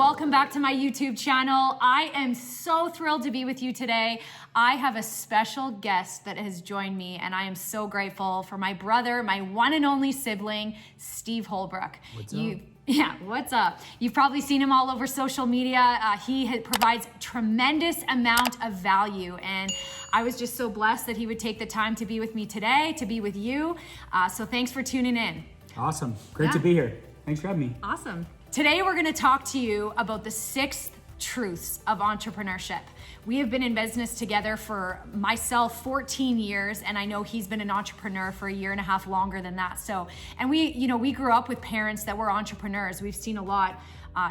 welcome back to my YouTube channel. I am so thrilled to be with you today. I have a special guest that has joined me, and I am so grateful for my brother, my one and only sibling, Steve Holbrook. What's up? Yeah, what's up? You've probably seen him all over social media. He provides tremendous amount of value, and I was just so blessed that he would take the time to be with me today, to be with you. So thanks for tuning in. Awesome. Great to be here. Thanks for having me. Awesome. Today we're going to talk to you about the 6 truths of entrepreneurship. We have been in business together for myself 14 years, and I know he's been an entrepreneur for a year and a half longer than that. So, and we grew up with parents that were entrepreneurs. We've seen a lot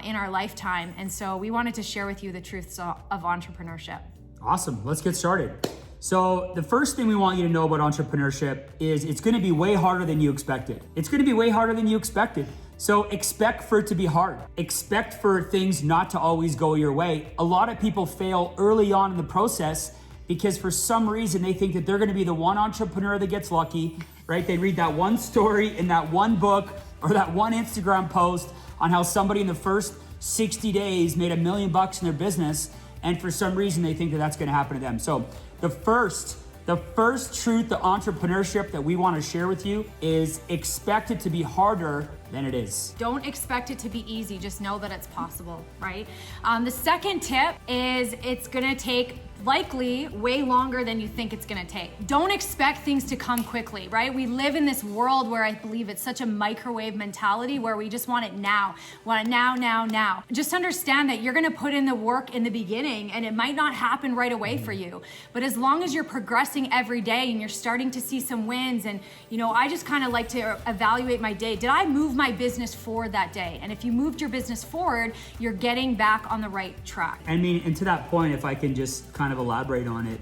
in our lifetime, and so we wanted to share with you the truths of entrepreneurship. Awesome. Let's get started. So the first thing we want you to know about entrepreneurship is it's going to be way harder than you expected. It's going to be way harder than you expected. So expect for it to be hard. Expect for things not to always go your way. A lot of people fail early on in the process because for some reason they think that they're going to be the one entrepreneur that gets lucky, right? They read that one story in that one book or that one Instagram post on how somebody in the first 60 days made $1 million in their business. And for some reason they think that that's going to happen to them. So the first truth of entrepreneurship that we want to share with you is expect it to be harder than it is. Don't expect it to be easy. Just know that it's possible, right? The second tip is it's going to take likely way longer than you think it's going to take. Don't expect things to come quickly, right? We live in this world where I believe it's such a microwave mentality where we just want it now. Want it now, now, now. Just understand that you're going to put in the work in the beginning and it might not happen right away for you. But as long as you're progressing every day and you're starting to see some wins, and I just kind of like to evaluate my day. Did I move my business forward that day? And if you moved your business forward, you're getting back on the right track. I mean, and to that point, if I can just kind of elaborate on it,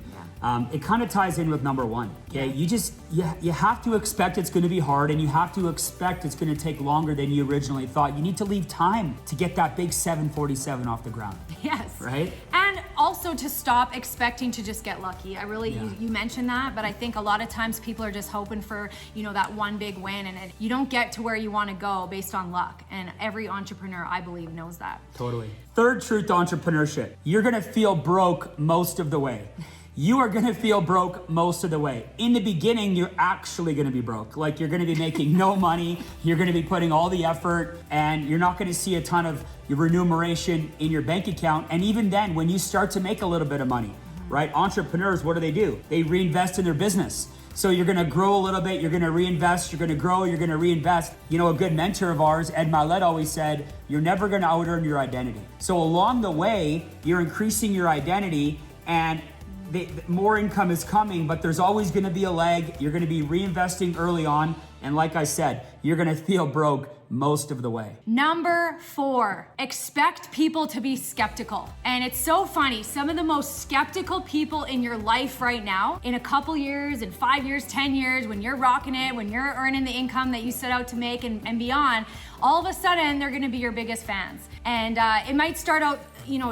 it kind of ties in with number one. Okay, you have to expect it's going to be hard, and you have to expect it's going to take longer than you originally thought. You need to leave time to get that big 747 off the ground. Yes. Right. And also to stop expecting to just get lucky. You mentioned that, but I think a lot of times people are just hoping for that one big win, and you don't get to where you want to go based on luck. And every entrepreneur, I believe, knows that. Totally. Third truth to entrepreneurship: you're going to feel broke most of the way. You are going to feel broke most of the way. In the beginning, you're actually going to be broke. Like, you're going to be making no money. You're going to be putting all the effort, and you're not going to see a ton of your remuneration in your bank account. And even then, when you start to make a little bit of money, right? Entrepreneurs, what do? They reinvest in their business. So you're going to grow a little bit. You're going to reinvest. You're going to grow. You're going to reinvest. A good mentor of ours, Ed Milet, always said, you're never going to out-earn your identity. So along the way, you're increasing your identity, and the more income is coming, but there's always going to be a lag. You're going to be reinvesting early on. And like I said, you're going to feel broke most of the way. Number 4, expect people to be skeptical. And it's so funny. Some of the most skeptical people in your life right now, in a couple years, in 5 years, 10 years, when you're rocking it, when you're earning the income that you set out to make and beyond, all of a sudden they're going to be your biggest fans. And it might start out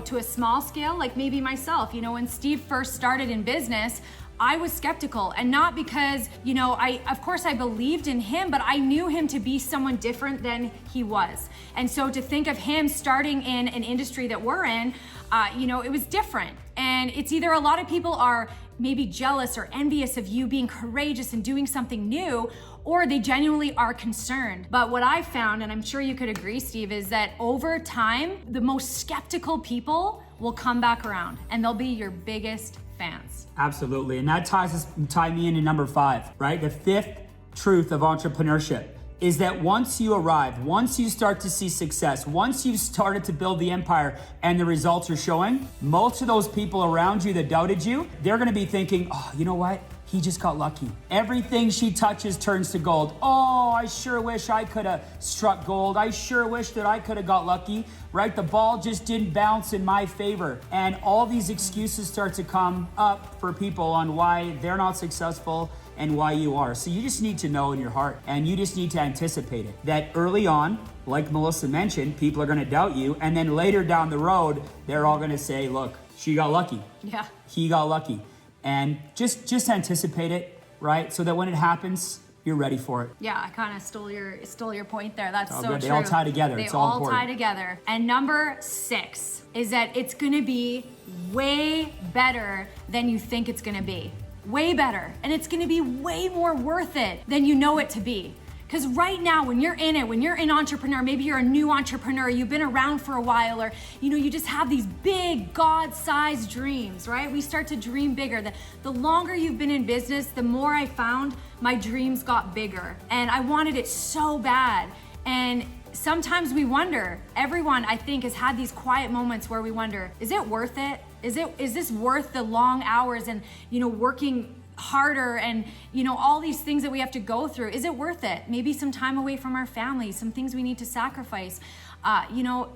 to a small scale, like maybe myself. When Steve first started in business, I was skeptical, and not because, of course I believed in him, but I knew him to be someone different than he was. And so to think of him starting in an industry that we're in, it was different. And it's either a lot of people are maybe jealous or envious of you being courageous and doing something new, or they genuinely are concerned. But what I found, and I'm sure you could agree, Steve, is that over time, the most skeptical people will come back around and they'll be your biggest fans. Absolutely. And that tie me into number 5, right? The 5th truth of entrepreneurship is that once you arrive, once you start to see success, once you've started to build the empire and the results are showing, most of those people around you that doubted you, they're going to be thinking, oh, you know what? He just got lucky. Everything she touches turns to gold. Oh, I sure wish I could have struck gold. I sure wish that I could have got lucky, right? The ball just didn't bounce in my favor. And all these excuses start to come up for people on why they're not successful and why you are. So you just need to know in your heart, and you just need to anticipate it, that early on, like Melissa mentioned, people are going to doubt you. And then later down the road, they're all going to say, look, she got lucky. Yeah. He got lucky. And just anticipate it, right? So that when it happens, you're ready for it. Yeah, I kind of stole your point there. That's so good. true. They all tie together. They It's all all important. tie together. And number 6 is that it's gonna be way better than you think it's gonna be. Way better. And it's gonna be way more worth it than you know it to be. Because right now, when you're in it, when you're an entrepreneur, maybe you're a new entrepreneur, you've been around for a while, or you just have these big God-sized dreams, right? We start to dream bigger. The longer you've been in business, the more I found my dreams got bigger. And I wanted it so bad. And sometimes we wonder, everyone I think has had these quiet moments where we wonder, is it worth it? Is this worth the long hours and working harder and all these things that we have to go through? Is it worth it? Maybe some time away from our family, some things we need to sacrifice.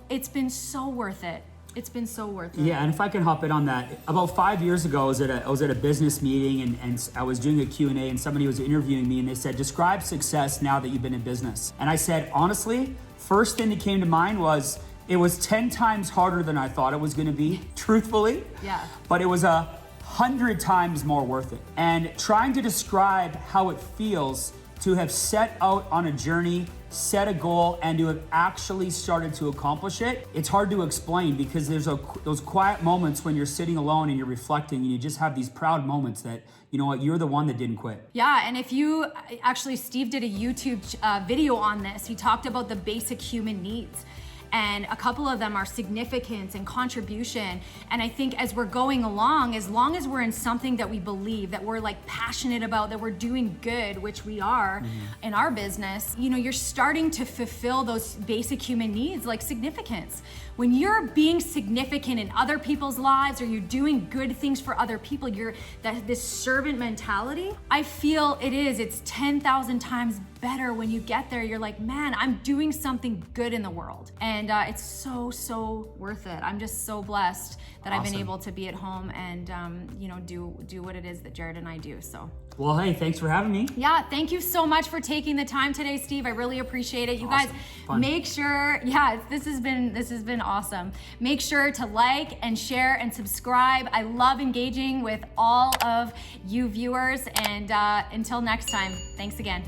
It's been so worth it. It's been so worth it. Yeah, and if I can hop in on that, about 5 years ago, I was at a business meeting and I was doing a Q&A and somebody was interviewing me and they said, describe success now that you've been in business. And I said, honestly, first thing that came to mind was it was 10 times harder than I thought it was gonna be, truthfully. Yeah. But it was 100 times more worth it. And trying to describe how it feels to have set out on a journey, set a goal, and to have actually started to accomplish it, it's hard to explain because there's those quiet moments when you're sitting alone and you're reflecting and you just have these proud moments that, you know what, you're the one that didn't quit. Yeah, and Steve did a YouTube video on this. He talked about the basic human needs. And a couple of them are significance and contribution. And I think as we're going along, as long as we're in something that we believe, that we're passionate about, that we're doing good, which we are in our business, you're starting to fulfill those basic human needs like significance. When you're being significant in other people's lives or you're doing good things for other people, this servant mentality, I feel it's 10,000 times better when you get there. You're like, man, I'm doing something good in the world. And it's so worth it. I'm just so blessed that I've been able to be at home and do what it is that Jared and I do. So. Well, hey, thanks for having me. Yeah, thank you so much for taking the time today, Steve. I really appreciate it. You guys, make sure, this has been awesome. Make sure to like and share and subscribe. I love engaging with all of you viewers. And until next time, thanks again.